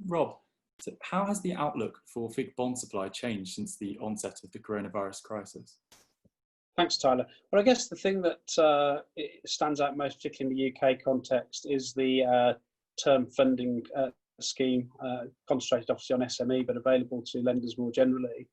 Rob, so how has the outlook for FIG bond supply changed since the onset of the coronavirus crisis? Thanks, Tyler. Well, I guess the thing that stands out most, particularly in the UK context, is the term funding scheme, concentrated obviously on SME, but available to lenders more generally,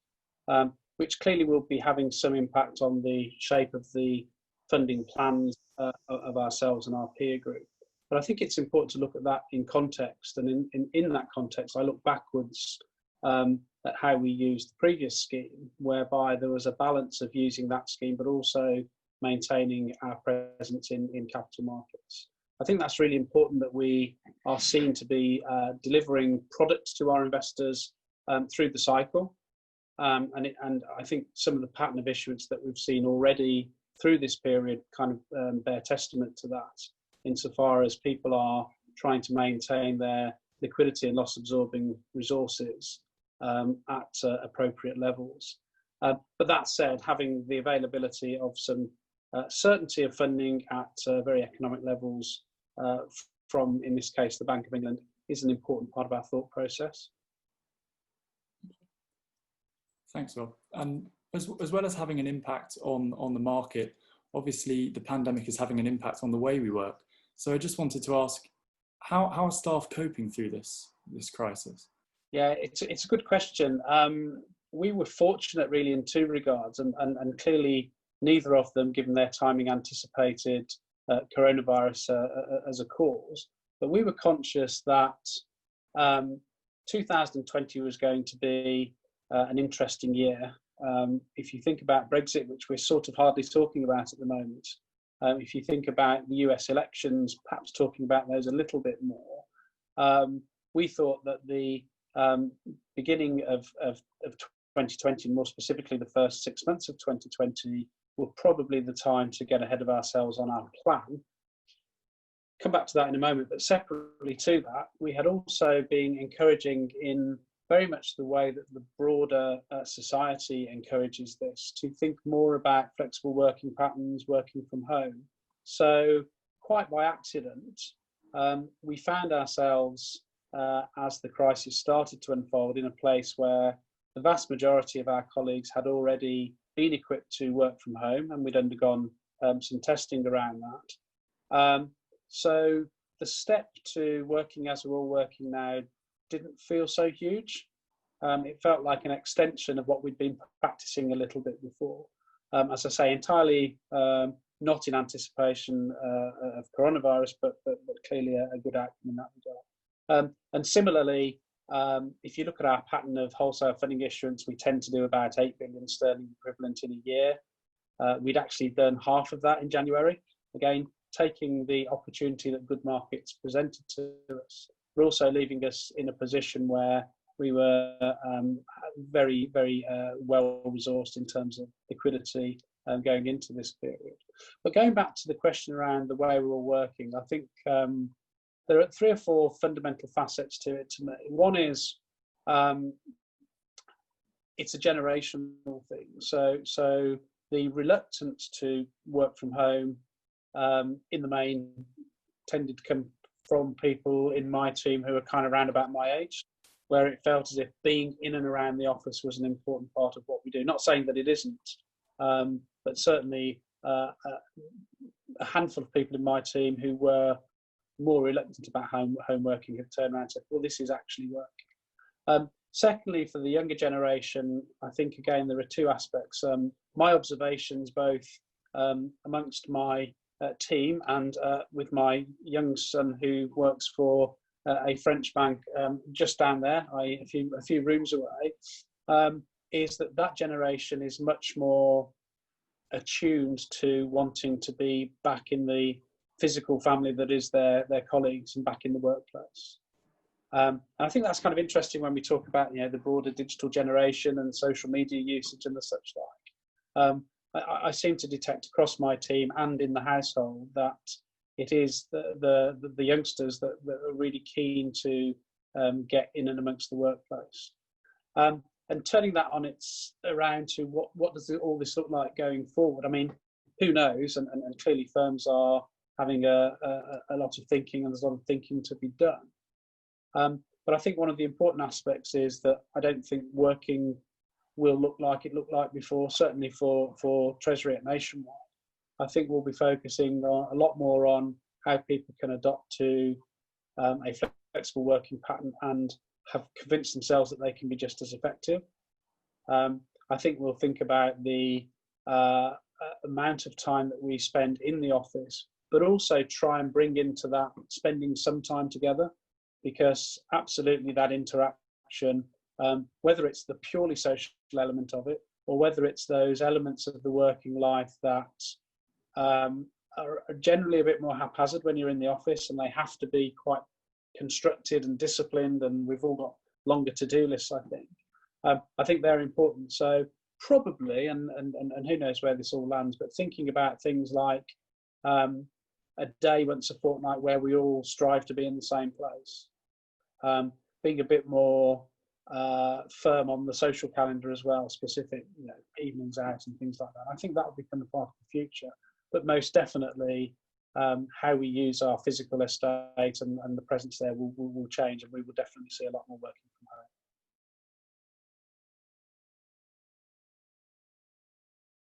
which clearly will be having some impact on the shape of the funding plans of ourselves and our peer group. But I think it's important to look at that in context, and in that context, I look backwards at how we used the previous scheme, whereby there was a balance of using that scheme, but also maintaining our presence in capital markets. I think that's really important, that we are seen to be delivering products to our investors through the cycle. And I think some of the pattern of issuance that we've seen already through this period kind of bear testament to that, insofar as people are trying to maintain their liquidity and loss absorbing resources at appropriate levels. But that said, having the availability of some certainty of funding at very economic levels from, in this case, the Bank of England, is an important part of our thought process. Thanks, Rob. As well as having an impact on the market, obviously the pandemic is having an impact on the way we work. So I just wanted to ask, how are staff coping through this crisis? Yeah, it's a good question. We were fortunate really in two regards, and clearly neither of them, given their timing, anticipated coronavirus as a cause. But we were conscious that 2020 was going to be an interesting year. If you think about Brexit, which we're sort of hardly talking about at the moment, if you think about the US elections, perhaps talking about those a little bit more, we thought that the beginning of 2020, more specifically the first 6 months of 2020, were probably the time to get ahead of ourselves on our plan. Come back to that in a moment, but separately to that, we had also been encouraging, in very much the way that the broader society encourages this, to think more about flexible working patterns, working from home. So quite by accident, we found ourselves, as the crisis started to unfold, in a place where the vast majority of our colleagues had already been equipped to work from home, and we'd undergone some testing around that. So the step to working as we're all working now didn't feel so huge. It felt like an extension of what we'd been practicing a little bit before. As I say, entirely not in anticipation of coronavirus, but clearly a good outcome in that regard. And similarly, if you look at our pattern of wholesale funding issuance, we tend to do about 8 billion sterling equivalent in a year. We'd actually done half of that in January. Again, taking the opportunity that good markets presented to us, but also leaving us in a position where we were very, very well resourced in terms of liquidity going into this period. But going back to the question around the way we're all working, I think there are 3 or 4 fundamental facets to it to me. One is it's a generational thing. So the reluctance to work from home in the main tended to come from people in my team who are kind of around about my age, where it felt as if being in and around the office was an important part of what we do. Not saying that it isn't, but certainly a handful of people in my team who were more reluctant about home working have turned around and said, well, this is actually working. Secondly, for the younger generation, I think, again, there are 2 aspects. My observations, both amongst my team and with my young son who works for a French bank just down there, a few rooms away, is that generation is much more attuned to wanting to be back in the physical family that is their colleagues and back in the workplace. And I think that's kind of interesting when we talk about the broader digital generation and social media usage and the such like. I seem to detect across my team and in the household that it is the youngsters that are really keen to get in and amongst the workplace. And turning that on its around to what does all this look like going forward? I mean, who knows? And clearly firms are having a lot of thinking, and there's a lot of thinking to be done. But But I think one of the important aspects is that I don't think working will look like it looked like before, certainly for Treasury at Nationwide. I think we'll be focusing a lot more on how people can adopt to a flexible working pattern and have convinced themselves that they can be just as effective. I think we'll think about the amount of time that we spend in the office, but also try and bring into that spending some time together, because absolutely that interaction, whether it's the purely social element of it, or whether it's those elements of the working life that are generally a bit more haphazard when you're in the office, and they have to be quite constructed and disciplined, and we've all got longer to-do lists, I think they're important. So probably, and who knows where this all lands, but thinking about things like a day once a fortnight where we all strive to be in the same place, being a bit more firm on the social calendar as well, specific, evenings out and things like that. I think that will become a part of the future. But most definitely, how we use our physical estate and the presence there will change, and we will definitely see a lot more working